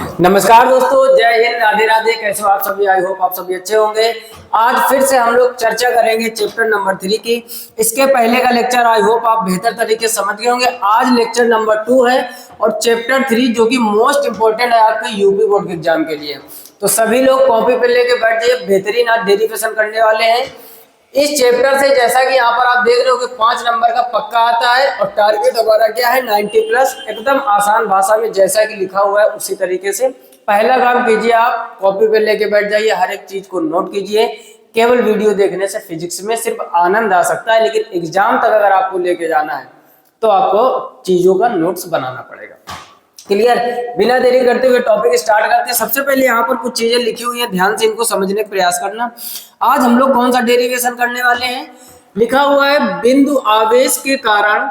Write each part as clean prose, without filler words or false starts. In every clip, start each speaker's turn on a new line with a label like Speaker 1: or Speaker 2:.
Speaker 1: नमस्कार दोस्तों, जय हिंद, राधे राधे। कैसे हो आप सभी? आई होप आप सभी अच्छे होंगे। आज फिर से हम लोग चर्चा करेंगे चैप्टर नंबर 3 की। इसके पहले का लेक्चर आई होप आप बेहतर तरीके से समझ गए होंगे। आज लेक्चर नंबर 2 है और चैप्टर 3 जो कि मोस्ट इंपोर्टेंट है आपके यूपी बोर्ड के एग्जाम के लिए। तो सभी लोग कॉपी पे लेके बैठ जाइए, बेहतरीन आज डेरिवेशन करने वाले हैं इस चैप्टर से। जैसा कि यहाँ पर आप देख रहे हो कि 5 नंबर का पक्का आता है और टारगेट हमारा क्या है 90 प्लस। एकदम आसान भाषा में जैसा कि लिखा हुआ है उसी तरीके से पहला काम कीजिए, आप कॉपी पे लेके बैठ जाइए, हर एक चीज को नोट कीजिए। केवल वीडियो देखने से फिजिक्स में सिर्फ आनंद आ सकता है, लेकिन एग्जाम तक अगर आपको लेके जाना है तो आपको चीजों का नोट्स बनाना पड़ेगा। क्लियर? बिना देरी करते हुए टॉपिक स्टार्ट करते हैं। सबसे पहले यहाँ पर कुछ चीजें लिखी हुई है, ध्यान से इनको समझने का प्रयास करना। आज हम लोग कौन सा डेरिवेशन करने वाले हैं? लिखा हुआ है बिंदु आवेश के कारण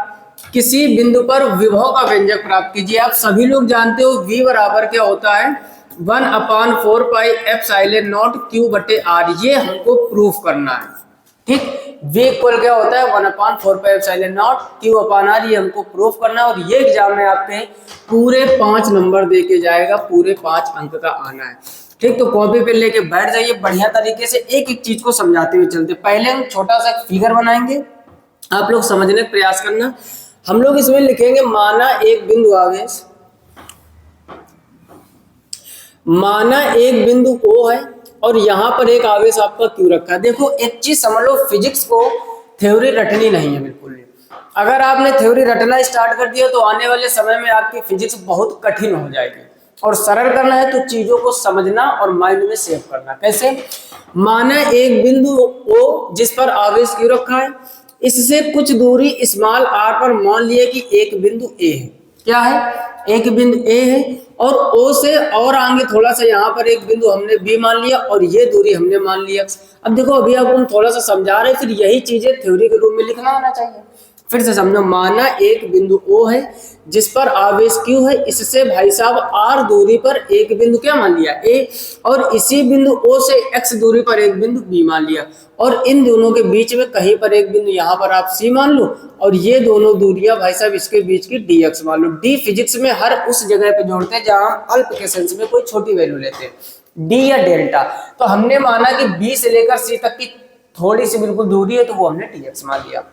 Speaker 1: किसी बिंदु पर विभव का व्यंजक प्राप्त कीजिए। आप सभी लोग जानते हो V बराबर क्या होता है 1/4 पाई एप्सिलॉन नॉट Q बटे R। ये हमको प्रूफ करना है, ठीक। V इक्वल क्या होता है 1/4 pi epsilon not Q upon R। ये हमको प्रूफ करना है और ये एग्जाम में आपके पूरे 5 नंबर दे के जाएगा, पूरे 5 अंक का आना है, ठीक। तो कॉपी पे लेके बैठ जाइए, बढ़िया तरीके से एक एक चीज को समझाते हुए चलते। पहले हम छोटा सा फिगर बनाएंगे, आप लोग समझने का प्रयास करना। हम लोग इसमें लिखेंगे माना एक बिंदु आवेश, माना एक बिंदु O है और यहाँ पर एक आवेश आपका Q रखा है। देखो एक चीज समझ लो, फिजिक्स को थ्योरी रटनी नहीं है बिल्कुल भी। अगर आपने थ्योरी रटना स्टार्ट कर दिया तो आने वाले समय में आपकी फिजिक्स बहुत कठिन हो जाएगी। और सरल करना है तो चीजों को समझना और माइंड में सेव करना। कैसे? माना एक बिंदु O जिस पर आवेश Q रखा है, इससे कुछ दूरी स्मॉल r पर मान लिया कि एक बिंदु A है। क्या है? एक बिंदु A है और O से और आगे थोड़ा सा यहाँ पर एक बिंदु हमने B मान लिया और ये दूरी हमने मान लिया। अब देखो अभी आपको हम थोड़ा सा समझा रहे हैं, फिर यही चीजें थ्योरी के रूप में लिखना आना चाहिए। फिर से समझो, माना एक बिंदु O है जिस पर आवेश Q है, इससे भाई साहब R दूरी पर एक बिंदु क्या मान लिया A, और इसी बिंदु O से X दूरी पर एक बिंदु B मान लिया, और इन दोनों के बीच में कहीं पर एक बिंदु यहाँ पर आप C मान लो, और ये दोनों दूरियां भाई साहब इसके बीच की dx मान लो। D फिजिक्स में हर उस जगह पे जोड़ते हैं जहां अल्प के सेंस में कोई छोटी वैल्यू लेते हैं, D या डेल्टा। तो हमने माना कि B से लेकर C तक की थोड़ी सी बिल्कुल दूरी है तो वो हमने dx मान लिया,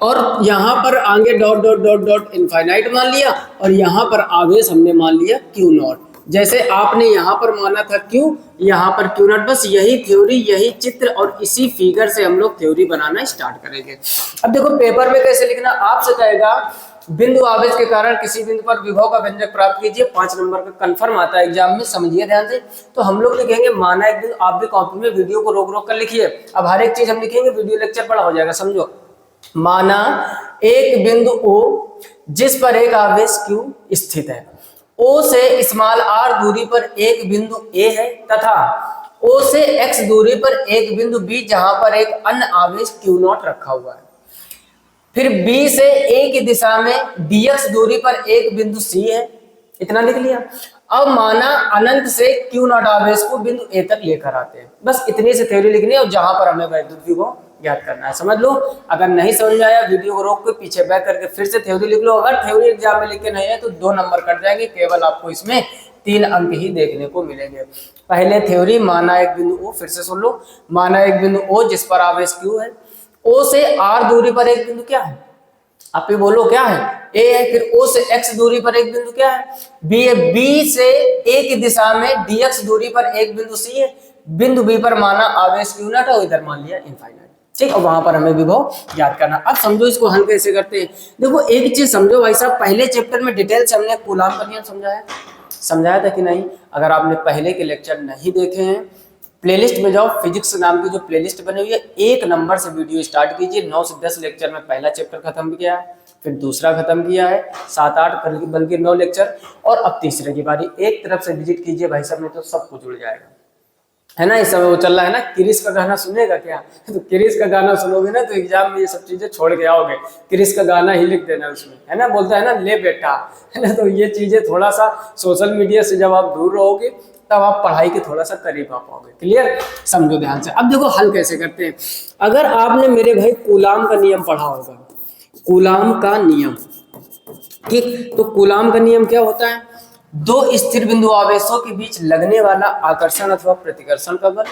Speaker 1: और यहाँ पर आगे dot dot dot dot infinite मान लिया, और यहाँ पर आवेश हमने मान लिया Q नॉट। जैसे आपने यहाँ पर माना था Q, यहाँ पर Q नॉट। बस यही थ्योरी, यही चित्र और इसी फिगर से हम लोग थ्योरी बनाना स्टार्ट करेंगे। अब देखो पेपर में कैसे लिखना, आपसे कहेगा बिंदु आवेश के कारण किसी बिंदु पर विभव का व्यंजक प्राप्त कीजिए। 5 नंबर का कंफर्म आता है एग्जाम में, समझिए ध्यान से। तो हम लोग लिखेंगे माना एक बिंदु, आप भी कॉपी में वीडियो को रोक रोक कर लिखिए। अब हर एक चीज हम लिखेंगे, वीडियो लेक्चर बड़ा हो जाएगा, समझो। माना एक बिंदु O जिस पर एक आवेश Q स्थित है, O से स्मॉल r दूरी पर एक बिंदु A है तथा O से x दूरी पर एक बिंदु B जहां पर एक अन्य आवेश Q नॉट रखा हुआ है। फिर B से A की दिशा में dx दूरी पर एक बिंदु C है। इतना लिख लिया। अब माना अनंत से Q नॉट आवेश को बिंदु A तक लेकर आते हैं। बस इतनी से थ्योरी लिखनी है और जहां पर हमें वैद्युत विभव ज्ञात करना है। समझ लो, अगर नहीं समझ आया वीडियो को रोक के पीछे बैक करके फिर से थ्योरी लिख लो। अगर थ्योरी एग्जाम में लिख के नहीं है तो 2 नंबर कट जाएंगे, केवल आपको इसमें 3 अंक ही देखने को मिलेंगे। पहले थ्योरी, माना एक बिंदु O, फिर से सुन लो। माना एक बिंदु O जिस पर आवेश Q है, O से R दूरी पर एक बिंदु क्या है? आप ही बोलो क्या है? A है। फिर O से X दूरी पर एक बिंदु क्या है? B है। B से A की दिशा में dx दूरी पर एक बिंदु C है। बिंदु B पर माना आवेश Q नॉट है, इधर मान लिया इनफाइनाइट, ठीक। और वहां पर हमें विभव ज्ञात करना। अब समझो इसको हल कैसे करते हैं। देखो एक चीज समझो भाई साहब, पहले चैप्टर में डिटेल से हमने कूलाम का नियम समझाया था कि नहीं? अगर आपने पहले के लेक्चर नहीं देखे हैं, प्लेलिस्ट में जाओ, फिजिक्स नाम की जो प्लेलिस्ट बनी हुई है, 1 नंबर से वीडियो स्टार्ट कीजिए। 9 से 10 लेक्चर में पहला चैप्टर खत्म किया है, फिर दूसरा खत्म किया है, 7-8 बल्कि 9 लेक्चर, और अब तीसरे की बारी। एक तरफ से विजिट कीजिए भाई साहब, नहीं तो सब कुछ जुड़ जाएगा, है ना। इस समय वो चल रहा है ना, क्रिस का गाना सुनेगा क्या? तो क्रिस का गाना सुनोगे ना तो एग्जाम में ये सब चीजें छोड़ के आओगे। क्रिस का गाना ही लिख देना उसमें, है ना। बोलता है ना ले बेटा, है ना। तो ये चीजें थोड़ा सा सोशल मीडिया से जब आप दूर रहोगे तब आप पढ़ाई के थोड़ा सा करीब आ पाओगे। क्लियर? समझो ध्यान से। अब देखो हल कैसे करते हैं। अगर आपने मेरे भाई कूलाम का नियम पढ़ा होगा, कूलाम का नियम, ठीक। तो कूलाम का नियम क्या होता है? दो स्थिर बिंदु आवेशों के बीच लगने वाला आकर्षण अथवा प्रतिकर्षण का बल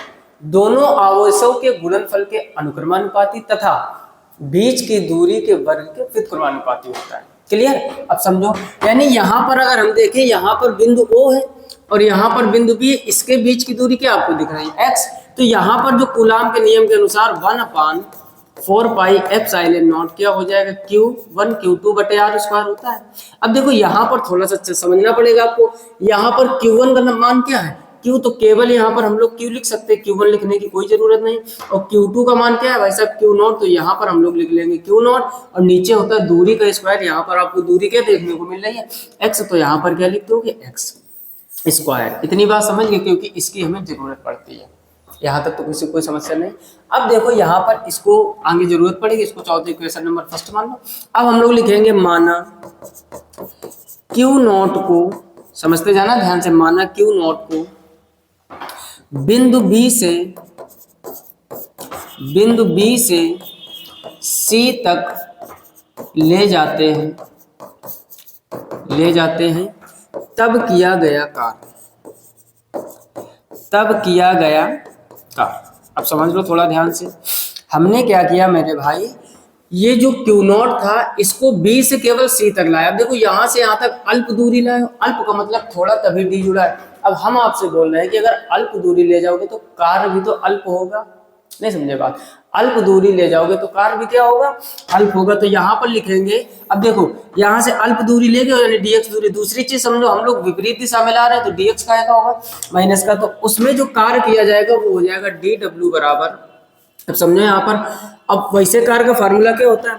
Speaker 1: दोनों आवेशों के गुणनफल के अनुक्रमानुपाती तथा बीच की दूरी के वर्ग के व्युत्क्रमानुपाती होता है। क्लियर? अब समझो, यानी यहाँ पर अगर हम देखें, यहाँ पर बिंदु O है और यहाँ पर बिंदु B है, इसके बीच की दूरी क्या आपको दिख रही है? x। तो यहाँ पर जो कूलाम के नियम के अनुसार 1/4 पाई एप्सिलॉन नॉट क्या हो जाएगा? Q1 Q2 बटे r स्क्वायर होता है। अब देखो यहाँ पर थोड़ा सा समझना पड़ेगा आपको, यहाँ पर Q1 का मान क्या है? Q तो केवल यहाँ पर हम लोग Q लिख सकते हैं, Q1 लिखने की कोई जरूरत नहीं। और Q2 का मान क्या है भाई साहब? Q0, तो यहाँ पर हम लोग लिख लेंगे Q0 और नीचे होता है दूरी का स्क्वायर। यहाँ पर आपको दूरी क्या देखने को मिल रही है? x, तो यहाँ पर क्या लिख दोगे? x square. इतनी बात समझ गए, क्योंकि इसकी हमें जरूरत पड़ती है। यहाँ तक तो किसी कोई समस्या नहीं। अब देखो यहाँ पर इसको आगे जरूरत पड़ेगी, इसको चौथे इक्वेशन नंबर फर्स्ट मान लो। अब हम लोग लिखेंगे माना Q0 को, समझते जाना ध्यान से, माना Q0 को बिंदु B से C तक ले जाते हैं तब किया गया कार्य। अब समझ लो थोड़ा ध्यान से, हमने क्या किया मेरे भाई, ये जो Q0 था इसको B से केवल C तक लाया। अब देखो यहाँ से यहाँ तक अल्प दूरी लाए, अल्प का मतलब थोड़ा, तभी D जुड़ा है। अब हम आपसे बोल रहे हैं कि अगर अल्प दूरी ले जाओगे तो कार्य भी तो अल्प होगा। नहीं समझे बात? अल्प दूरी ले जाओगे तो कार्य भी क्या होगा? अल्प होगा। तो यहाँ पर लिखेंगे, अब देखो यहाँ से अल्प दूरी ले गए यानी dx दूरी। दूसरी चीज समझो, हम लोग विपरीत दिशा में ला रहे हैं तो dx का होगा माइनस का, तो उसमें जो कार्य किया जाएगा वो हो जाएगा dw बराबर। अब समझो यहाँ पर, अब वैसे कार्य का फार्मूला क्या होता है?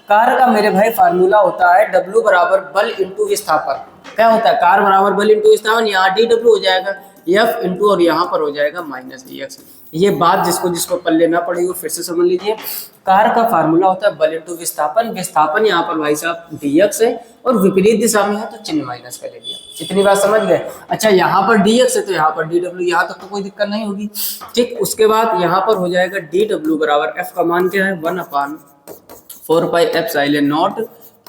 Speaker 1: कार्य का मेरे भाई फार्मूला होता है W बराबर बल इंटू विस्थापन। क्या होता है? कार्य बराबर बल इंटू विस्थापन। यहाँ dw हो जाएगा F इंटू, और यहाँ पर हो जाएगा माइनस dx। ये बात जिसको पल्ले ना पड़ी वो फिर से समझ लीजिए। कार्य का फार्मूला होता है बल इंटू विस्थापन। विस्थापन यहाँ पर भाई साहब dx है और विपरीत दिशा में है तो चिन्ह माइनस का ले लिया। इतनी बात समझ गए? अच्छा, यहाँ पर dx है तो यहाँ पर dw, यहाँ तक तो कोई दिक्कत नहीं होगी। ठीक, उसके बाद यहाँ पर हो जाएगा dw बराबर f का मान क्या है? 1/4 पाई एप्सिलॉन नॉट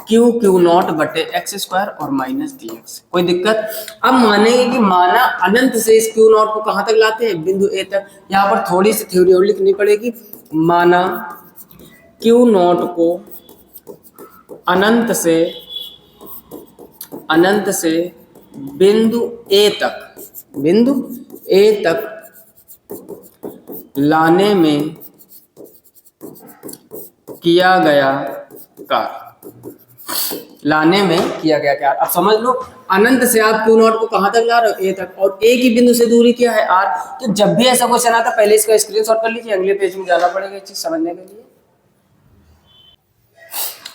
Speaker 1: Q0 बटे x स्क्वायर और माइनस dx। कोई दिक्कत? अब मानेंगे कि माना अनंत से इस Q0 को कहाँ तक लाते हैं? बिंदु A तक। यहाँ पर थोड़ी सी थ्योरी और लिखनी पड़ेगी। माना Q0 को अनंत से बिंदु A तक लाने में किया गया कार्य। अब समझ लो, अनंत से आप Q0 को कहां तक ला रहे हो? A तक, और A की बिंदु से दूरी क्या है? R। तो जब भी ऐसा क्वेश्चन आता है पहले इसका स्क्रीनशॉट कर लीजिए, अगले पेज में जाना पड़ेगा इस चीज समझने के लिए।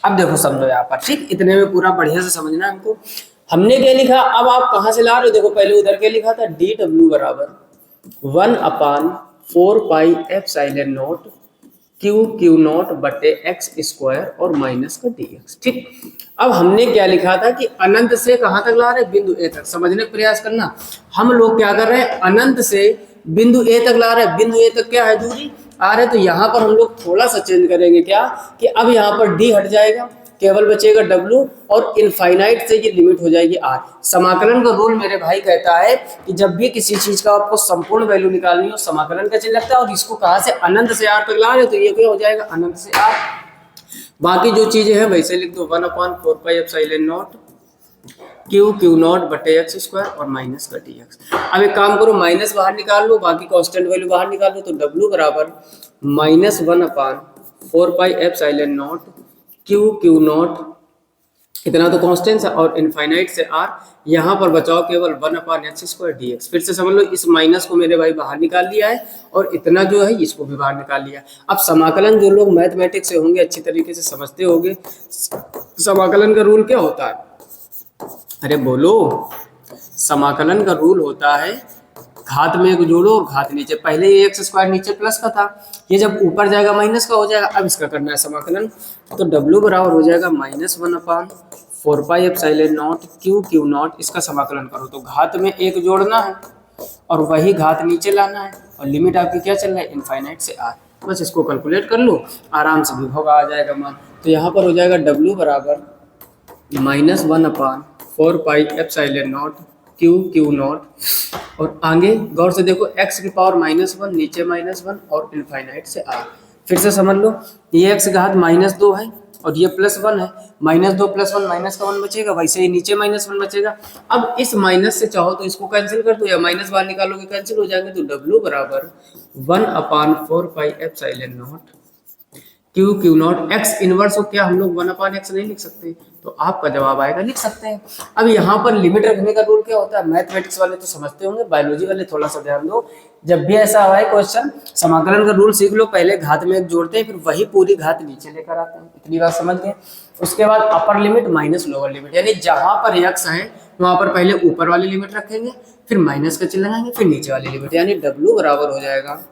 Speaker 1: अब देखो समझो यहाँ पर, ठीक, इतने में पूरा बढ़िया से समझना है हमको। हमने क्या लिखा, अब आप कहां से ला रहे हो? देखो पहले उधर क्या लिखा था? dw बराबर 1/4 पाई एप्सिलॉन नॉट Q0 बटे x स्क्वायर और माइनस का dx। ठीक, अब हमने क्या लिखा था कि अनंत से कहां तक ला रहे हैं? बिंदु A तक। समझने का प्रयास करना। हम लोग क्या कर रहे हैं? अनंत से बिंदु A तक ला रहे हैं। बिंदु A तक क्या है? दूरी r है। तो यहाँ पर हम लोग थोड़ा सा चेंज करेंगे, क्या कि अब यहाँ पर d हट जाएगा, केवल बचेगा W, और इनफाइनाइट से ये लिमिट हो जाएगी R। समाकलन का रूल मेरे भाई कहता है कि जब भी किसी चीज का आपको संपूर्ण वैल्यू निकालनी हो, समाकलन का चिन्ह लगता है, और इसको कहाँ से? अनंत से R तक ला रहे हो, तो ये क्या हो जाएगा? अनंत से R। बाकी जो चीजें हैं वैसे लिख दो, 1/4 पाई एप्सिलॉन नॉट Q0 बटे x स्क्वायर और माइनस का dx। अब एक काम करो, माइनस बाहर निकाल लो, बाकी कांस्टेंट वैल्यू बाहर निकाल लो, तो W बराबर -1/4 पाई एप्सिलॉन नॉट Q0, इतना तो कांस्टेंट है, और इनफाइनाइट से R। यहाँ पर बचाओ केवल 1/x स्क्वायर dx। फिर से समझ लो, इस माइनस को मेरे भाई बाहर निकाल लिया है, और इतना जो है इसको भी बाहर निकाल लिया। अब समाकलन, जो लोग मैथमेटिक्स से होंगे अच्छी तरीके से समझते होंगे, समाकलन का रूल क्या होता है? अरे बोलो, समाकलन का रूल होता है घात में एक जोड़ो और घात नीचे। पहले ये x स्क्वायर नीचे प्लस का था, ये जब ऊपर जाएगा माइनस का हो जाएगा। अब इसका करना है समाकलन, तो W बराबर हो जाएगा -1/4 पाई एप्सिलॉन नॉट Q0। इसका समाकलन करो तो घात में एक जोड़ना है और वही घात नीचे लाना है, और लिमिट आपकी क्या चल रहा है? इनफाइनाइट से R। बस इसको कैलकुलेट कर लो, आराम से विभव आ जाएगा मान। तो यहाँ पर हो जाएगा W बराबर -1/4 pi epsilon not Q q not, और आगे गौर से देखो x की पावर -1, नीचे -1 और इनफाइनाइट से r। फिर से समझ लो, ये x घात -2 है और ये +1 है, -2 + 1 माइनस का 1 बचेगा, वैसे ही नीचे -1 बचेगा। अब इस माइनस से चाहो तो इसको कैंसिल कर दो या माइनस बाहर निकालोगे कैंसिल हो जाएंगे, तो W बराबर 1/4πε0 q q naught x inverse को क्या हम लोग 1/x नहीं लिख सकते, तो आपका जवाब आएगा, लिख सकते हैं। अब यहाँ पर लिमिट रखने का रूल क्या होता है, मैथमेटिक्स वाले तो समझते होंगे, बायोलॉजी वाले थोड़ा सा ध्यान दो। जब भी ऐसा आए क्वेश्चन, समाकलन का रूल सीख लो, पहले घात में एक जोड़ते हैं फिर वही पूरी घात नीचे लेकर आते हैं, इतनी बात समझ गए। उसके बाद upper limit minus lower limit, यानी जहां पर x है वहां पर पहले ऊपर वाली लिमिट रखेंगे, फिर माइनस का चिन्ह लगाएंगे, फिर नीचे वाली लिमिट, यानी W बराबर हो जाएगा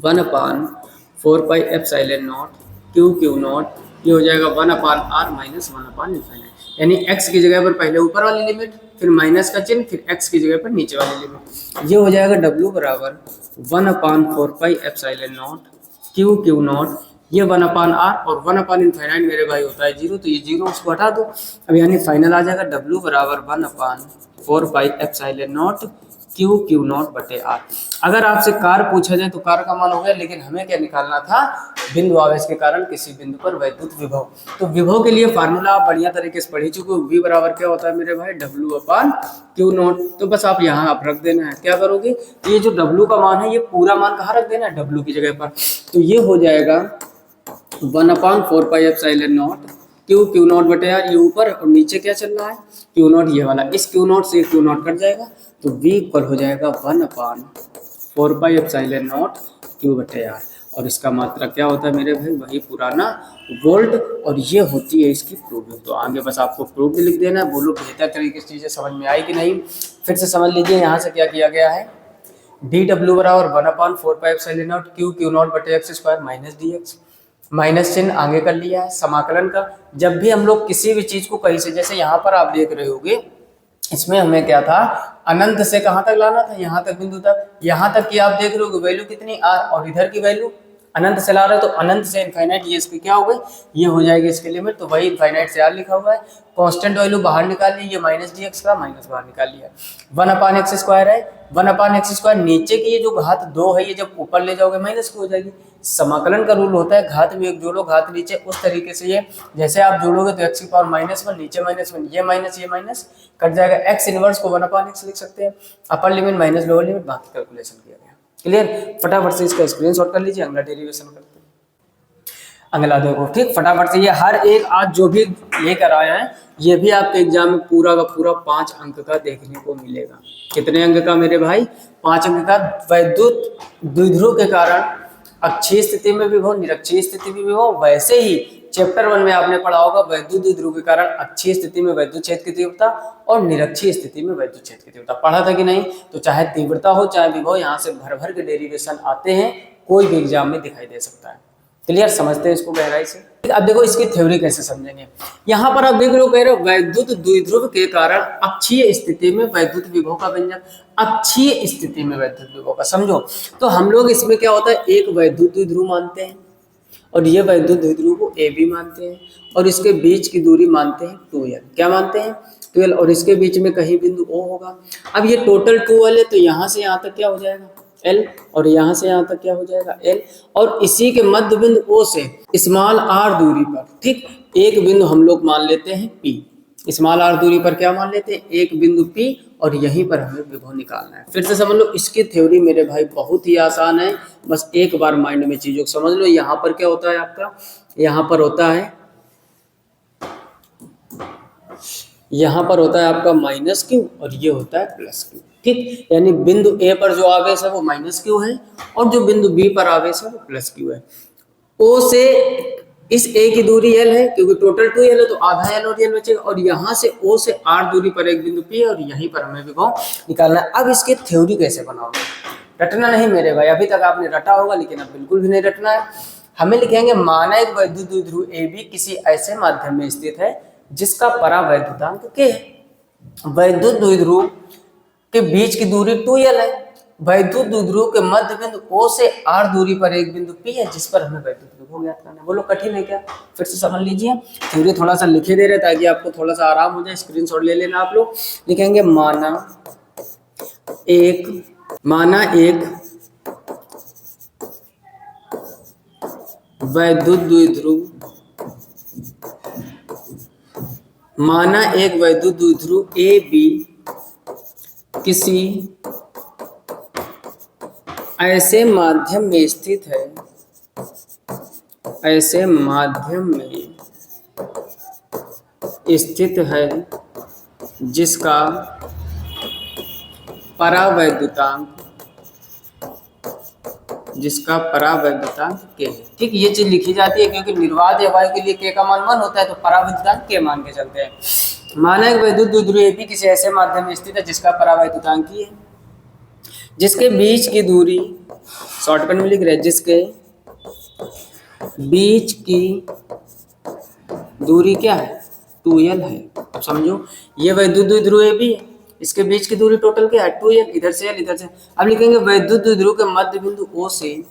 Speaker 1: 1/4πε0 क्यू क्यू नॉट, ये हो जाएगा 1/r माइनस 1/∞, यानी x की जगह पर पहले ऊपर वाली लिमिट, फिर माइनस का चिन्ह, फिर x की जगह पर नीचे वाली लिमिट। ये हो जाएगा W बराबर 1/4πε0 क्यू क्यू नॉट, ये 1/r और 1/∞ मेरे भाई होता है 0, तो ये 0 उसको हटा दो। अब यानी फाइनल आ जाएगा W बराबर 1/4πε0 क्यू क्यू नॉट बटे आर। अगर आपसे कार पूछा जाए तो कार का मान हो गया, लेकिन हमें क्या निकालना था, बिंदु आवेश के कारण किसी बिंदु पर वैद्युत विभव। तो विभव के लिए फार्मूला आप बढ़िया तरीके से पढ़ ही चुके हो, V बराबर क्या होता है मेरे भाई, W/Q0। तो बस आप यहाँ आप रख देना है, क्या करोगे, तो ये जो W का मान है ये पूरा मान कहाँ रख देना है, W की जगह पर, तो ये हो जाएगा 1/4πε0 क्यू क्यू नॉट बटे आर, ये ऊपर और नीचे क्या चल रहा है क्यू नॉट, ये वाला, इस क्यू नॉट से क्यू नॉट कट जाएगा, तो V इक्वल हो जाएगा 1/4πε0 क्यू बटे आर, और इसका मात्रा क्या होता है मेरे भाई, वही पुराना वोल्ट, और ये होती है इसकी प्रूफ। तो आगे बस आपको प्रूफ भी लिख देना है, बोलो बेहतर तरीके से चीज़ें समझ में आई कि नहीं। फिर से समझ लीजिए, यहाँ से क्या किया गया है, DW बराबर 1/4πε0 क्यू क्यू नॉट बटे x² माइनस dx, माइनस चिन्ह आगे कर लिया है। समाकलन का जब भी हम लोग किसी भी चीज को कहीं से, जैसे यहाँ पर आप देख रहे होगे, इसमें हमें क्या था, अनंत से कहाँ तक लाना था, यहाँ तक बिंदु तक, यहाँ तक की आप देख रहे हो वैल्यू कितनी r, और इधर की वैल्यू अनंत से ला रहे हो, तो अनंत से इनफाइनाइट, ये इसकी क्या हो गई, ये हो जाएगी इसकी लिमिट, तो वही इनफाइनाइट से r लिखा हुआ है। कांस्टेंट वैल्यू बाहर निकाल ली, ये माइनस dx का माइनस बाहर निकाल लिया, 1/x² है, 1/x², नीचे की ये जो घात 2 है, ये जब ऊपर ले जाओगे माइनस की हो जाएगी। समाकलन का रूल होता है, घात में एक जोड़ो घात नीचे, उस तरीके से ये जैसे आप जोड़ोगे तो x की पावर -1, नीचे -1, ये माइनस कट जाएगा, x इनवर्स को 1/x लिख सकते हैं, upper limit minus lower limit, बाकी कैलकुलेशन किया गया। क्लियर, फटाफट से इसका स्क्रीनशॉट कर लीजिए, अगला डेरिवेशन करते हैं। अगला देखो, ठीक, फटाफट से, ये हर एक आज जो भी लेकर आया है ये भी आपके एग्जाम में पूरा का पूरा 5 अंक का देखने को मिलेगा। कितने अंक का मेरे भाई, 5 अंक का। वैद्युत द्विध्रुव के कारण अक्षीय स्थिति में विभव, निरक्षीय स्थिति में विभव, वैसे ही चैप्टर 1 में आपने पढ़ा होगा वैद्युत द्विध्रुव के कारण अक्षीय स्थिति में वैद्युत क्षेत्र की तीव्रता और निरक्षीय स्थिति में वैद्युत क्षेत्र की तीव्रता, पढ़ा था कि नहीं। तो चाहे तीव्रता हो चाहे विभव, यहाँ से भर भर के डेरिवेशन आते हैं, कोई भी एग्जाम में दिखाई दे सकता है। क्लियर, समझते हैं इसको गहराई से। अब देखो इसकी थ्योरी कैसे समझेंगे, यहाँ पर आप देख रहे हो, कह रहे हो वैद्युत द्विध्रुव के कारण अक्षीय स्थिति में वैद्युत विभव का व्यंजक, अक्षीय स्थिति में वैद्युत विभव का, समझो। तो हम लोग इसमें क्या होता है, एक वैद्युत द्विध्रुव मानते हैं और ये वैद्युत द्विध्रुव को AB मानते हैं, और इसके बीच की दूरी मानते हैं 2L, क्या मानते हैं 2L, और इसके बीच में कहीं बिंदु O होगा। अब ये टोटल 2L है, तो यहाँ से यहाँ तक क्या हो जाएगा L, और यहाँ से यहाँ तक क्या हो जाएगा L, और इसी के मध्य बिंदु O से स्मॉल r दूरी पर, ठीक, एक बिंदु हम लोग मान लेते हैं P, स्मॉल r दूरी पर क्या मान लेते हैं, एक बिंदु P, और यहीं पर हमें विभव निकालना है। फिर से समझ लो, इसकी थ्योरी मेरे भाई बहुत ही आसान है, बस एक बार माइंड में चीजों को समझ लो। यहाँ पर क्या होता है आपका, यहाँ पर होता है आपका -q, और ये होता है +q, ठीक, यानी बिंदु A पर जो आवेश है वो -q है, और जो बिंदु B पर आवेश है वो +q है। O से इस A की दूरी L है, क्योंकि टोटल 2L है, तो आधा L और L बचेगा, और यहाँ से O से R दूरी पर एक बिंदु P है, और यहीं पर हमें विभव निकालना है। अब इसकी थ्योरी कैसे बनाओगे, रटना नहीं मेरे भाई, अभी तक आपने रटा होगा, लेकिन अब बिल्कुल भी नहीं रटना है। हमें लिखेंगे, माना एक वैद्युत द्विध्रुव AB किसी ऐसे माध्यम में स्थित है जिसका परावैद्युतांक K है। वैद्युत द्विध्रुव के बीच की दूरी 2L है, वैद्युत द्विध्रुव के मध्य बिंदु O से R दूरी पर एक बिंदु P है जिस पर हमें वैद्युत विभव ज्ञात करना है। बोलो कठिन है क्या? फिर से समझ लीजिए, थ्योरी थोड़ा सा लिखे दे रहे ताकि आपको थोड़ा सा आराम हो जाए। स्क्रीनशॉट ले लेना आप लोग। लिखेंगे माना एक वैद्युत द्विध्रुव ए बी किसी ऐसे माध्यम में स्थित है जिसका परावैद्युतांक के है। ठीक, ये चीज लिखी जाती है क्योंकि निर्वात या वायु के लिए के का मान 1 होता है, तो परावैद्युतांक के मान के चलते हैं। माना एक वैद्युत द्विध्रुव ए बी किसी ऐसे माध्यम में स्थित है जिसका परावैद्युतांक है, जिसके बीच की दूरी, शॉर्टकट में लिख रहे हैं, जिसके बीच की दूरी क्या है? 2l है। अब समझो, ये वैद्युत द्विध्रुव ए बी है, इसके बीच की दूरी टोटल क्या है? 2l, इधर से l, इधर से। अब लिखेंगे वैद्युत द्विध्रुव के मध्य बिंदु O से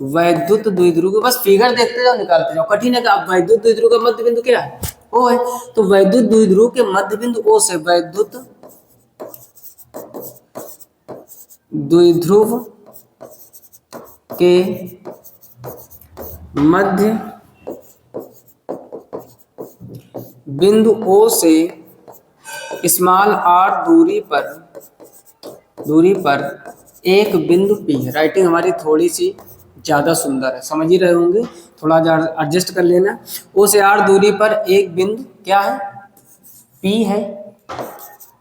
Speaker 1: वैद्युत द्विध्रुव के, बस फिगर देखते जाओ निकालते जाओ, कठिन है कि आप वैद्युत द्विध्रुव का मध्य बिंदु क्या है? O है। तो वैद्युत द्विध्रुव के मध्य बिंदु O से वैद्युत द्विध्रुव के मध्य बिंदु O से स्मॉल r दूरी पर एक बिंदु P है। राइटिंग हमारी थोड़ी सी ज़्यादा सुंदर है, समझ ही रहे होंगे, थोड़ा एडजस्ट कर लेना। O से r दूरी पर एक बिंदु क्या है? P है,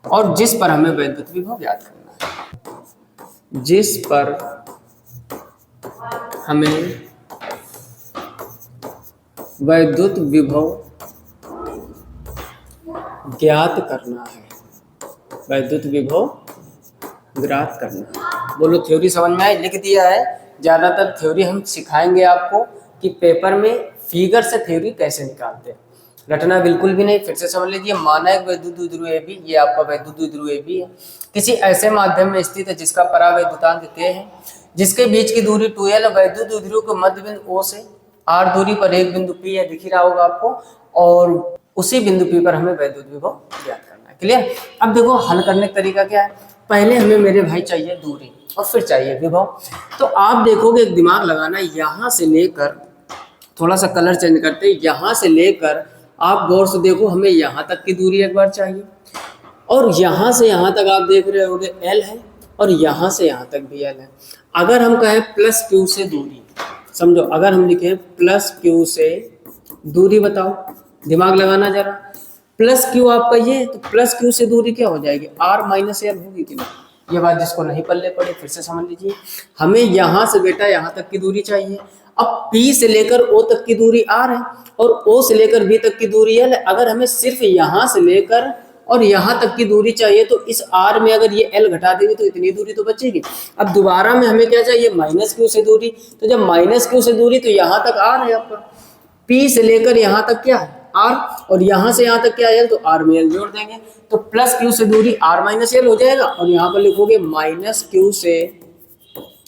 Speaker 1: और जिस पर हमें वैद्युत विभव ज्ञात करना है, जिस पर हमें वैद्युत विभव ज्ञात करना है, बोलो थ्योरी समझ में आई? लिख दिया है। ज़्यादातर थ्योरी हम सिखाएंगे आपको कि पेपर में फिगर से थ्योरी कैसे निकालते हैं, रटना बिल्कुल भी नहीं। फिर से समझ लीजिए, माना एक वैद्युत द्विध्रुव ए बी, ये आपका वैद्युत द्विध्रुव ए बी है, किसी ऐसे माध्यम में स्थित है जिसका परावैद्युतांक k है, जिसके बीच की दूरी 2l, वैद्युत द्विध्रुव के मध्य बिंदु O से r दूरी पर एक बिंदु P है, दिख ही रहा होगा आपको, और उसी बिंदु P पर हमें वैद्युत विभव ज्ञात करना है। क्लियर? अब देखो हल करने का तरीका क्या है। पहले हमें मेरे भाई चाहिए दूरी और फिर चाहिए विभव। तो आप देखोगे, एक दिमाग लगाना, यहाँ से लेकर, थोड़ा सा कलर चेंज करते, यहाँ से लेकर आप गौर से देखो, हमें यहाँ तक की दूरी एक बार चाहिए, और यहाँ से यहाँ तक आप देख रहे होगे L है, और यहाँ से यहाँ तक भी L है। अगर हम कहें प्लस Q से दूरी, समझो, अगर हम लिखें प्लस Q से दूरी, बताओ, दिमाग लगाना जरा। प्लस Q आपका ये, तो प्लस Q से दूरी क्या हो जाएगी? R माइनस L होगी कि नहीं? ये बात जिसको नहीं पल्ले पड़े फिर से समझ लीजिए। हमें यहाँ से बेटा यहाँ तक की दूरी चाहिए। अब P से लेकर O तक की दूरी R है, और O से लेकर B तक की दूरी L है। अगर हमें सिर्फ यहाँ से लेकर और यहाँ तक की दूरी चाहिए, तो इस R में अगर ये L घटा देंगे तो इतनी दूरी तो बचेगी। अब दोबारा में हमें क्या चाहिए? माइनस Q से दूरी। तो जब माइनस Q से दूरी, तो यहाँ तक R है आपका, P से लेकर यहाँ तक क्या है? R, और यहाँ से यहाँ तक क्या है? L, तो R में L जोड़ देंगे, तो प्लस Q से दूरी R माइनस L हो जाएगा, और यहाँ पर लिखोगे माइनस Q से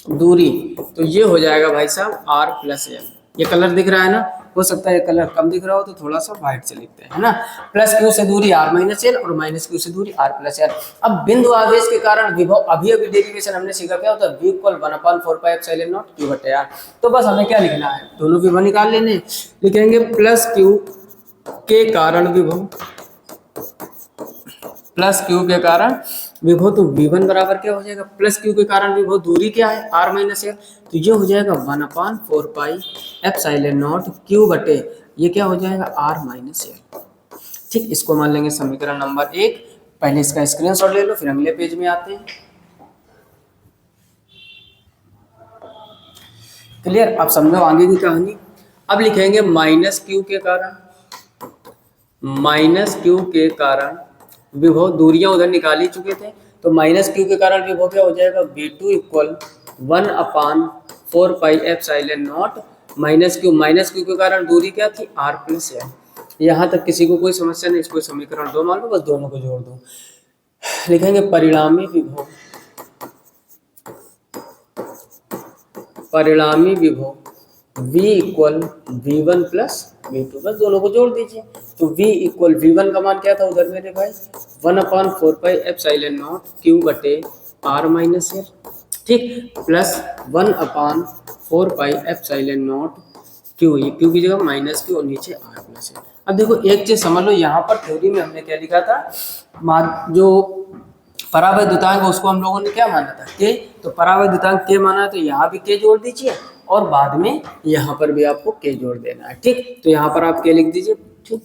Speaker 1: दूरी, तो ये हो जाएगा भाई साहब R प्लस L। ये कलर दिख रहा है ना? हो सकता है ये कलर कम दिख रहा हो, तो थोड़ा सा व्हाइट से लिखते हैं, है ना? प्लस Q से दूरी R माइनस L, और माइनस Q से दूरी R प्लस L। अब बिंदु आवेश के कारण विभव, अभी डेरिवेशन हमने सीखा, क्या होता है? V equal 1/4πε0 Q/R। तो बस हमें क्या लिखना है? दोनों विभव निकाल लेने। लिखेंगे प्लस Q के कारण विभव, प्लस Q के कारण विभव, तो V1 बराबर क्या हो जाएगा? प्लस Q के कारण विभव, दूरी क्या है? R माइनस L, तो ये हो जाएगा 1/4πε0 Q बटे, ये क्या हो जाएगा? R minus L। ठीक, इसको मान लेंगे समीकरण नंबर 1। पहले इसका स्क्रीनशॉट ले लो, फिर अगले पेज में आते हैं। क्लियर? अब समझो आगे की कहानी। अब लिखेंगे माइनस Q के कारण विभव, दूरियां उधर निकाल ही चुके थे, तो माइनस Q के कारण विभव क्या हो जाएगा? V2 इक्वल 1/4πε0 माइनस Q के कारण दूरी क्या थी? R plus L। यहाँ तक किसी को कोई समस्या नहीं? इसको समीकरण 2 मान लो, बस दोनों को जोड़ दो। लिखेंगे परिणामी विभव परिणामी विभव V equal V1 plus V2, बस दोनों को जोड़ दीजिए। तो V इक्वल V1 का मान क्या था उधर मेरे भाई 1/4πε0 Q बटे R माइनस एल, ठीक, प्लस 1/4πε0 Q, ये Q की जगह माइनस Q और नीचे R प्लस एल। अब देखो एक चीज समझ लो, यहाँ पर थ्योरी में हमने क्या लिखा था, जो परावैद्युतांक उसको हम लोगों ने क्या माना था के, तो परावैद्युतांक के माना, तो यहाँ भी के जोड़ दीजिए और बाद में यहाँ पर भी आपको के जोड़ देना है, ठीक। तो यहाँ पर आप के लिख दीजिए, ठीक,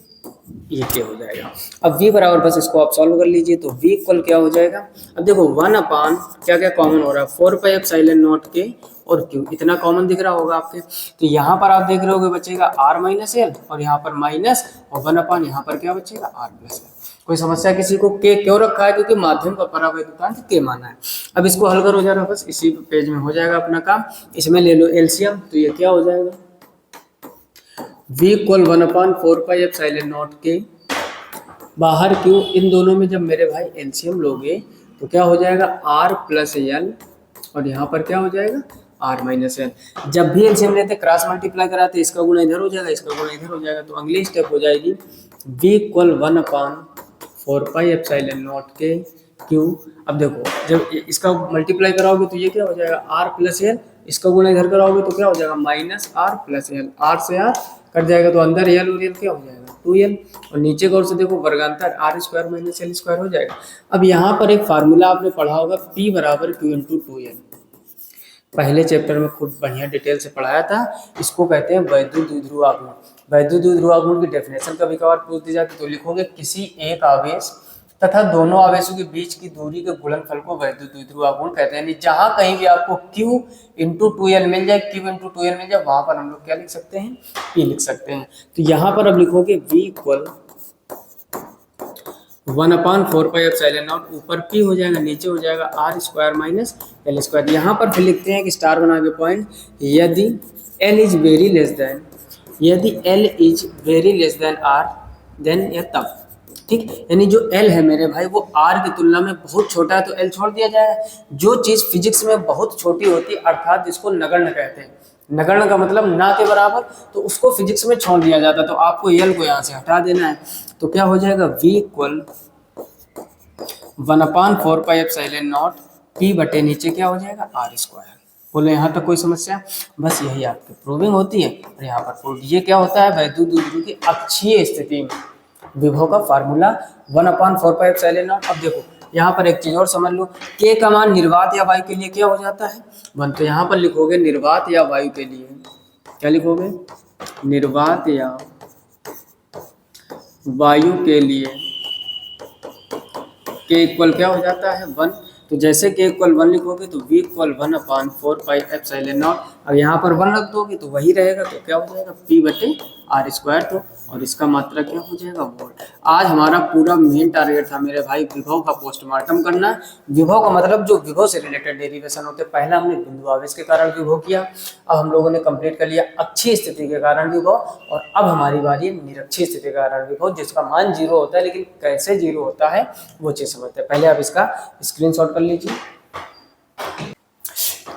Speaker 1: ये के हो जाएगा। अब v बराबर, बस इसको आप सॉल्व कर लीजिए, तो v इक्वल क्या हो जाएगा, अब देखो 1 क्या क्या कॉमन हो रहा है 4πε0 के और q, इतना कॉमन दिख रहा होगा आपके। तो यहाँ पर आप देख रहे होगे बचेगा r माइनस एल और यहाँ पर माइनस, और 1 यहाँ पर क्या बचेगा r प्लस एल। कोई समस्या किसी को, के क्यों रखा है, क्योंकि माध्यम का परावैद्युतांक के माना है। अब इसको हल करो जरा, बस इसी पेज में हो जाएगा अपना काम। इसमें ले लो एलसीएम, तो ये क्या हो जाएगा v इक्वल 1/4πε0 के, बाहर क्यों, इन दोनों में जब मेरे भाई एलसीएम लोगे तो क्या हो जाएगा r प्लस एल और यहाँ पर क्या हो जाएगा r माइनस एल। जब भी एलसीएम लेते क्रॉस मल्टीप्लाई कराते, इसका गुणा इधर हो जाएगा, इसका गुणा इधर हो जाएगा, तो अगली स्टेप हो जाएगी v इक्वल 1/4πε0 के q। अब देखो जब इसका मल्टीप्लाई कराओगे तो ये क्या हो जाएगा r प्लस एल, इसका गुणा इधर कराओगे तो क्या हो जाएगा minus r plus L, r से r कट जाएगा तो अंदर एल और एल क्या हो जाएगा 2l, और नीचे की ओर से देखो वर्गांतर r square minus L square हो जाएगा। अब यहाँ पर एक फार्मूला आपने पढ़ा होगा p बराबर q इंटू 2l, पहले चैप्टर में खूब बढ़िया डिटेल से पढ़ाया था। इसको कहते हैं वैद्युत द्विध्रुव आघूर्ण। वैद्युत द्विध्रुव आघूर्ण की डेफिनेशन कभी कभार पूछ दी जाती, तो लिखोगे किसी एक आवेश तथा दोनों आवेशों के बीच की दूरी के गुणनफल को वैद्युत द्विध्रुव आघूर्ण कहते हैं। जहां कहीं भी आपको q इंटू 2l मिल जाए, q इंटू 2l मिल जाए, वहां पर हम लोग क्या लिख सकते हैं, p लिख सकते हैं। तो यहाँ पर अब लिखोगे v इक्वल 1/4πε0, ऊपर p हो जाएगा, नीचे हो जाएगा r square minus L square. यहाँ पर फिर लिखते हैं कि स्टार बना के पॉइंट, यदि l is very less than, यदि l is very less than r then या तब, ठीक, यानी जो l है मेरे भाई वो r की तुलना में बहुत छोटा है तो l छोड़ दिया जाए। जो चीज़ फिजिक्स में बहुत छोटी होती है, अर्थात जिसको नगण्य कहते हैं, नगण्य का मतलब ना के बराबर, तो उसको फिजिक्स में छोड़ दिया जाता है। तो आपको l को यहाँ से हटा देना है, तो क्या हो जाएगा v इक्वल 1/4πε0 p बटे नीचे क्या हो जाएगा r स्क्वायर। बोले यहाँ तक कोई समस्या, बस यही आपकी प्रूविंग होती है। और यहाँ पर प्रूव, ये क्या होता है वैद्युत द्विध्रुव की अक्षीय स्थिति में विभव का फार्मूला 1/4πε0। अब देखो यहाँ पर एक चीज और समझ लो, k का मान निर्वात या वायु के लिए क्या हो जाता है 1, तो यहाँ पर लिखोगे निर्वात या वायु के लिए, क्या लिखोगे, निर्वात या वायु के लिए k इक्वल क्या हो जाता है 1। तो जैसे k इक्वल 1 लिखोगे तो v इक्वल 1/4πε0, अब यहाँ पर 1 रख दोगे तो वही रहेगा, तो क्या हो जाएगा p बटे r स्क्वायर, तो और इसका मात्रा क्या हो जाएगा वोल्ट। आज हमारा पूरा मेन टारगेट था मेरे भाई विभव का पोस्टमार्टम करना। विभव का मतलब जो विभव से रिलेटेड डेरिवेशन होते हैं, पहला हमने बिंदु आवेश के कारण विभव किया, अब हम लोगों ने कंप्लीट कर लिया अक्षीय स्थिति के कारण विभव, और अब हमारी बारी है निरक्षीय स्थिति के कारण विभव, जिसका मान 0 होता है, लेकिन कैसे 0 होता है वो चीज समझते हैं। पहले आप इसका स्क्रीनशॉट कर लीजिए,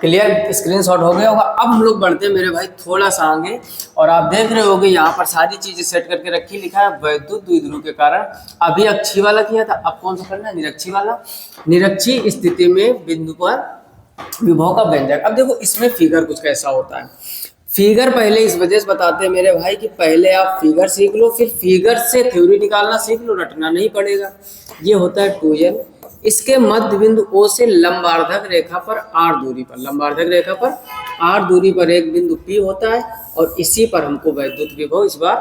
Speaker 1: क्लियर, स्क्रीनशॉट हो गया होगा। अब हम लोग बढ़ते हैं मेरे भाई थोड़ा सा आगे, और आप देख रहे होगे यहाँ पर सारी चीजें सेट करके रखी, लिखा है वैद्युत द्विध्रुव के कारण। अभी अक्षीय वाला किया था, अब कौन सा करना है निरक्षीय वाला। निरक्षीय स्थिति में बिंदु पर विभव का व्यंजक। अब देखो इसमें फिगर कुछ कैसा होता है, फिगर पहले इस वजह से बताते हैं मेरे भाई कि पहले आप फिगर सीख लो, फिर फिगर से थ्योरी निकालना सीख लो, रटना नहीं पड़ेगा। ये होता है 2l, इसके मध्य बिंदु O से लंबार्धक रेखा पर r दूरी पर, लंबार्धक रेखा पर r दूरी पर एक बिंदु P होता है, और इसी पर हमको वैद्युत विभव इस बार,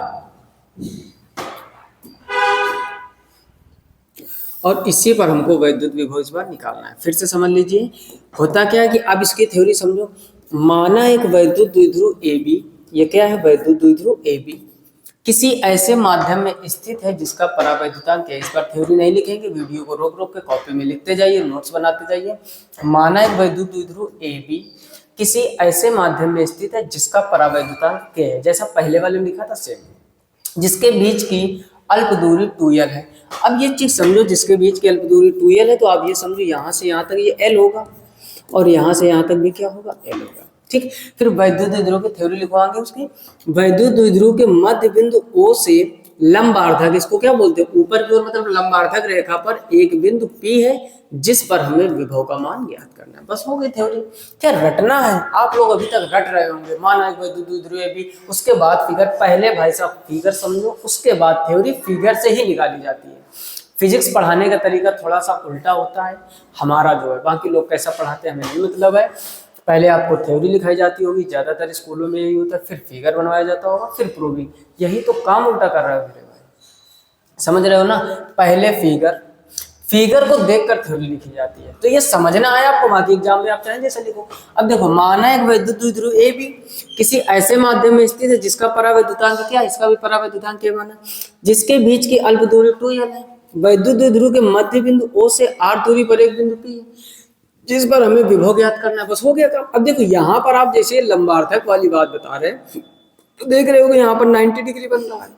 Speaker 1: और इसी पर हमको वैद्युत विभव इस बार निकालना है। फिर से समझ लीजिए होता क्या है कि अब इसकी थ्योरी समझो। माना एक वैद्युत द्विध्रुव AB, ये क्या है वैद्युत द्विध्रुव AB, किसी ऐसे माध्यम में स्थित है जिसका परावैद्युतांक है। इस पर थ्योरी नहीं लिखेंगे, वीडियो को रोक रोक के कॉपी में लिखते जाइए, नोट्स बनाते जाइए। माना एक वैद्युत द्विध्रुव AB किसी ऐसे माध्यम में स्थित है जिसका परावैद्युतांक K है, जैसा पहले वाले में लिखा था सेम, जिसके बीच की अल्प दूरी 2l है। अब ये चीज समझो, जिसके बीच की अल्प दूरी 2l है, तो आप ये समझो यहाँ से यहाँ तक ये l होगा, और यहाँ से यहाँ तक भी क्या होगा l होगा। ठीक। फिर वैद्युत द्विध्रुव की थ्योरी लिखवाएंगे उसकी। वैद्युत द्विध्रुव के मध्य बिंदु O से लंबार्धक, इसको क्या बोलते हैं, ऊपर की ओर मतलब लंबार्धक रेखा पर एक बिंदु P है जिस पर हमें विभव का मान ज्ञात करना है। बस हो गई थ्योरी। क्या रटना है, आप लोग अभी तक रट रहे होंगे, माना एक वैद्युत द्विध्रुव भी, उसके बाद फिगर, पहले भाई साहब फिगर समझो, उसके बाद थ्योरी फिगर से ही निकाली जाती है। फिजिक्स पढ़ाने का तरीका थोड़ा सा उल्टा होता है हमारा जो है, बाकी लोग कैसा पढ़ाते हैं हमें नहीं मतलब है। पहले आपको थ्योरी लिखाई जाती होगी, ज्यादातर स्कूलों में यही होता है, फिर फिगर बनवाया जाता होगा, फिर प्रूविंग। यही तो काम उल्टा कर रहे हो मेरे भाई, समझ रहे हो ना। पहले फिगर, फिगर को देखकर थ्योरी लिखी जाती है, तो ये समझना है आपको, बाकी एग्जाम में आप चाहें जैसे लिखो। अब देखो, माना एक वैद्युत द्विध्रुव ए भी किसी ऐसे माध्यम में स्थित है जिसका परावैद्युतांक क्या है, इसका भी परावैद्युतांक क्या माना, जिसके बीच की अल्प दूरी 2l है। वैद्युत द्विध्रुव के मध्य बिंदु O से r दूरी पर एक बिंदु P है जिस पर हमें विभव ज्ञात करना है। बस हो गया काम। अब देखो यहाँ पर आप जैसे लंबार्थक वाली बात बता रहे हैं, तो देख रहे हो कि यहाँ पर 90 डिग्री बन रहा है,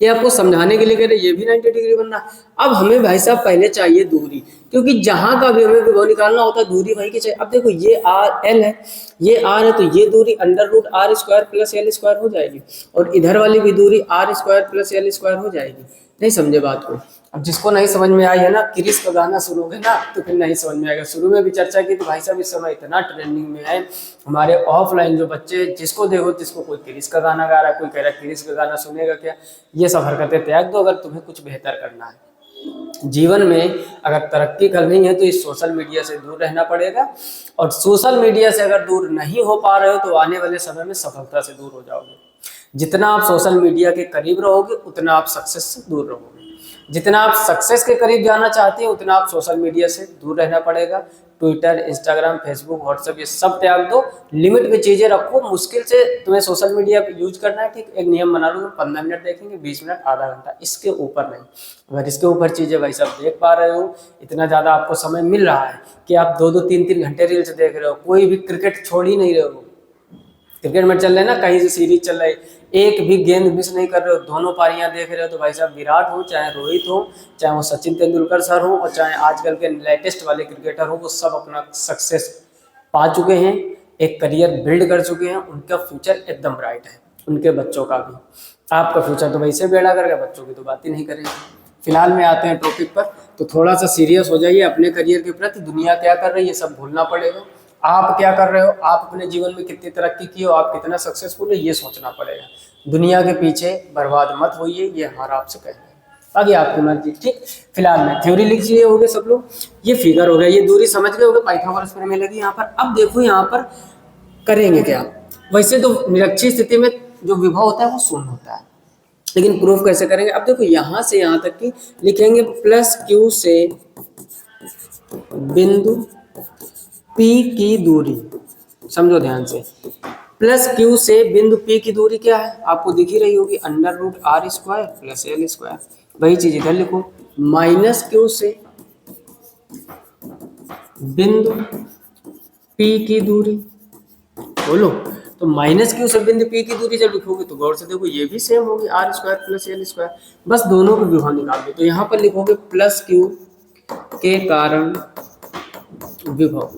Speaker 1: ये आपको समझाने के लिए कह रहे, ये भी 90 डिग्री बन रहा है। अब हमें भाई साहब पहले चाहिए दूरी, क्योंकि जहां का भी हमें विभव निकालना होता है दूरी भाई की चाहिए। अब देखो ये आर एल है, ये आर है, तो ये दूरी under root are square plus L square हो जाएगी, और इधर वाली भी दूरी R square plus L square हो जाएगी। नहीं समझे बात को। अब जिसको नहीं समझ में आई है ना, क्रिस का गाना सुनोगे ना तो फिर नहीं समझ में आएगा। शुरू में भी चर्चा की तो भाई साहब इस समय इतना ट्रेंडिंग में है हमारे ऑफलाइन जो बच्चे, जिसको देखो जिसको कोई क्रिस का गाना गा रहा है, कोई कह रहा है क्रिस का गाना सुनेगा क्या। ये सब हरकतें त्याग दो अगर तुम्हें कुछ बेहतर करना है जीवन में। अगर तरक्की करनी है तो इस सोशल मीडिया से दूर रहना पड़ेगा, और सोशल मीडिया से अगर दूर नहीं हो पा रहे हो तो आने वाले समय में सफलता से दूर हो जाओगे। जितना आप सोशल मीडिया के करीब रहोगे उतना आप सक्सेस से दूर रहोगे। जितना आप सक्सेस के करीब जाना चाहते हैं उतना आप सोशल मीडिया से दूर रहना पड़ेगा। ट्विटर, इंस्टाग्राम, फेसबुक, व्हाट्सएप, ये सब त्याग दो, लिमिट में चीजें रखो। मुश्किल से तुम्हें सोशल मीडिया यूज करना है, ठीक, एक नियम बना लो, 15 मिनट देखेंगे, 20 मिनट, आधा घंटा, इसके ऊपर नहीं। अगर इसके ऊपर चीजें भाई सब देख पा रहे हो, इतना ज्यादा आपको समय मिल रहा है कि आप 2-2, 3-3 घंटे रील्स देख रहे हो, कोई भी क्रिकेट छोड़ ही नहीं रहे हो, क्रिकेट मैच चल रहे हैं ना, कहीं से सीरीज चल रही, एक भी गेंद मिस नहीं कर रहे हो, दोनों पारियां देख रहे हो, तो भाई साहब विराट हो चाहे रोहित हो, चाहे वो सचिन तेंदुलकर सर हो, और चाहे आजकल के लेटेस्ट वाले क्रिकेटर हो, वो सब अपना सक्सेस पा चुके हैं, एक करियर बिल्ड कर चुके हैं, उनका फ्यूचर एकदम ब्राइट है, उनके बच्चों का भी। आपका फ्यूचर तो वैसे बेड़ा करेगा, बच्चों की तो बात ही नहीं करेंगे। फिलहाल में आते हैं टॉपिक पर, तो थोड़ा सा सीरियस हो जाइए अपने करियर के प्रति। दुनिया क्या कर रही है सब भूलना पड़ेगा, आप क्या कर रहे हो, आप अपने जीवन में कितनी तरक्की की हो, आप कितना सक्सेसफुल है, ये सोचना पड़ेगा। दुनिया के पीछे बर्बाद मत होइए, ये हमारा आपसे कहना है। आगे आपकी मर्जी, ठीक। फिलहाल में थ्योरी लिख लिए होगे सब लोग, ये फिगर हो गया, ये दूरी समझ गए होगे, पाइथागोरस प्रमेय लगी यहाँ पर। अब देखो यहाँ पर करेंगे क्या। वैसे तो निरक्षीय स्थिति में जो विभव होता है वो शून्य होता है, लेकिन प्रूफ कैसे करेंगे। अब देखो यहाँ से यहाँ तक की लिखेंगे, प्लस क्यू से बिंदु P की दूरी, समझो ध्यान से, प्लस क्यू से बिंदु P की दूरी क्या है आपको दिख ही रही होगी, under root are square plus L square. वही चीज इधर लिखो, माइनस क्यू से बिंदु P की दूरी, बोलो। तो माइनस क्यू से बिंदु P की दूरी जब लिखोगे तो गौर से देखो ये भी सेम होगी, R square plus L square. बस दोनों को विभव निकाल दो, तो यहाँ पर लिखोगे प्लस क्यू के कारण विभव।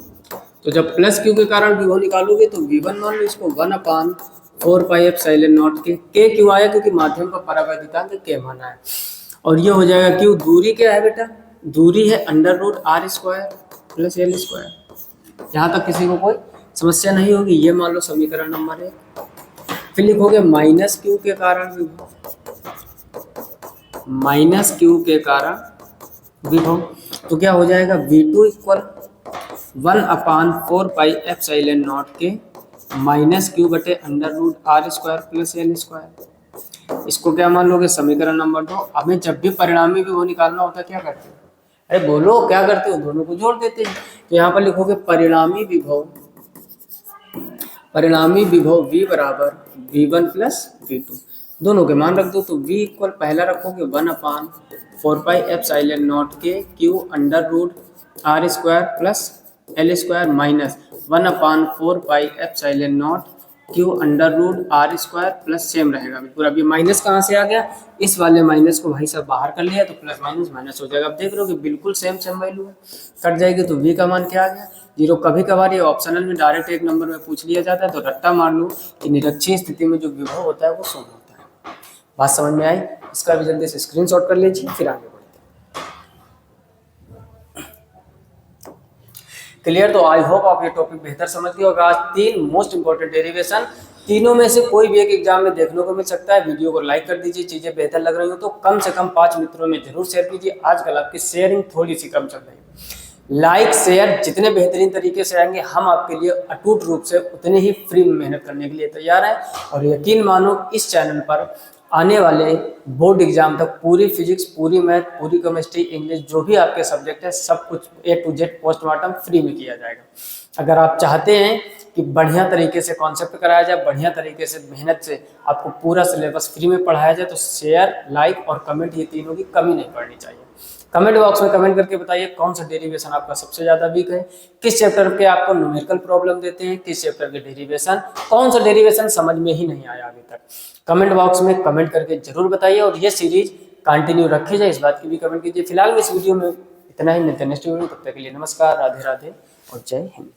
Speaker 1: तो जब प्लस क्यू के कारण विभव निकालोगे तो v1 मान लो इसको 1/4πε0 के क्यों आया, क्योंकि माध्यम का परावैद्युतांक के माना है, और ये हो जाएगा क्यू। दूरी क्या है बेटा, दूरी है under root are square plus L square. यहाँ तक किसी को कोई समस्या नहीं होगी, ये मान लो समीकरण नंबर 1। फिर लिखोगे माइनस क्यू के कारण विभव, माइनस क्यू के कारण विभव, तो क्या हो जाएगा v2 इक्वल 1/4πε0 के माइनस क्यू बटे under root are square plus L square. इसको क्या मान लोगे, समीकरण नंबर 2। हमें जब भी परिणामी विभव निकालना होता है क्या करते हो, अरे बोलो क्या करते हो, दोनों को जोड़ देते हैं। तो यहाँ पर लिखोगे परिणामी विभव, परिणामी विभव v बराबर v1 प्लस v2, दोनों के मान रख दो। तो v इक्वल पहला रखोगे 1/4πε0 के q under root are square plus L square minus 1/4πε0 q under root are square plus same रहेगा बिल्कुल। अब ये माइनस कहाँ से आ गया, इस वाले माइनस को भाई सब बाहर कर लिया तो प्लस माइनस माइनस हो जाएगा। अब देख रहे हो कि बिल्कुल सेम सेम वैल्यू है, कट जाएगी तो v का मान क्या आ गया, जीरो कभी कभार ये ऑप्शनल में डायरेक्ट एक नंबर में पूछ लिया जाता है, तो रट्टा मार लो कि निरक्षीय स्थिति में जो विभव होता है वो शून्य होता है। बात समझ में आई? इसका भी जल्दी से स्क्रीनशॉट कर लीजिए, फिर आगे बढ़ते हैं। क्लियर? तो आई होप आप ये टॉपिक बेहतर समझ गए होगा। आज 3 मोस्ट इंपॉर्टेंट डेरिवेशन, तीनों में से कोई भी एक एग्जाम में देखने को मिल सकता है। वीडियो को लाइक कर दीजिए, चीजें बेहतर लग रही हो तो कम से कम 5 मित्रों में जरूर शेयर कीजिए। आजकल आपकी शेयरिंग थोड़ी सी कम चल रही है। लाइक शेयर जितने बेहतरीन तरीके से आएंगे, हम आपके लिए अटूट रूप से उतने ही फ्री में मेहनत करने के लिए तैयार हैं। और यकीन मानो इस चैनल पर आने वाले बोर्ड एग्जाम तक पूरी फिजिक्स, पूरी मैथ, पूरी केमिस्ट्री, इंग्लिश, जो भी आपके सब्जेक्ट है, सब कुछ A to Z postmortem free में किया जाएगा। अगर आप चाहते हैं कि बढ़िया तरीके से कॉन्सेप्ट कराया जाए, बढ़िया तरीके से मेहनत से आपको पूरा सिलेबस फ्री में पढ़ाया जाए, तो शेयर, लाइक और कमेंट, ये तीनों की कमी नहीं पड़नी चाहिए। कमेंट बॉक्स में कमेंट करके बताइए कौन सा डेरिवेशन आपका सबसे ज्यादा वीक है, किस चैप्टर के आपको न्यूमेरिकल प्रॉब्लम देते हैं, किस चैप्टर के डेरिवेशन, कौन सा डेरिवेशन समझ में ही नहीं आया अभी तक। कमेंट बॉक्स में कमेंट करके जरूर बताइए और ये सीरीज कंटिन्यू रखी जाए, इस बात की भी कमेंट कीजिए। फिलहाल इस वीडियो में इतना ही, मिलते हैं नेक्स्ट वीडियो। तब तक के लिए नमस्कार, राधे राधे और जय हिंद।